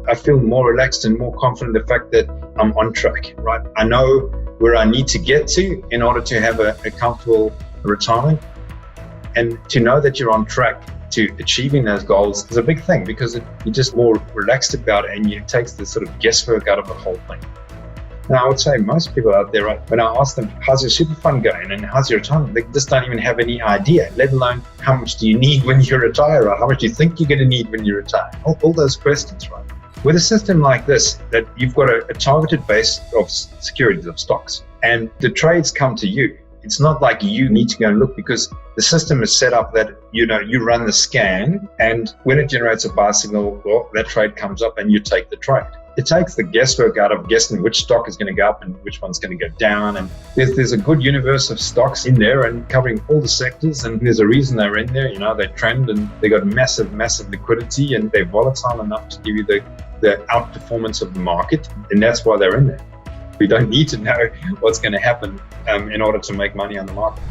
I feel more relaxed and more confident in the fact that I'm on track, right? I know where I need to get to in order to have a comfortable retirement. And to know that you're on track to achieving those goals is a big thing, because you're just more relaxed about it, and it takes the sort of guesswork out of the whole thing. Now, I would say most people out there, right, when I ask them, how's your super fund going and how's your retirement, they just don't even have any idea, let alone how much do you need when you retire, or how much do you think you're going to need when you retire? All those questions, right? With a system like this, that you've got a targeted base of securities, of stocks, and the trades come to you. It's not like you need to go and look, because the system is set up that, you run the scan, and when it generates a buy signal, well, that trade comes up and you take the trade. It takes the guesswork out of guessing which stock is going to go up and which one's going to go down. And there's a good universe of stocks in there and covering all the sectors. And there's a reason they're in there. They trend and they got massive liquidity, and they're volatile enough to give you the outperformance of the market. And that's why they're in there. We don't need to know what's going to happen in order to make money on the market.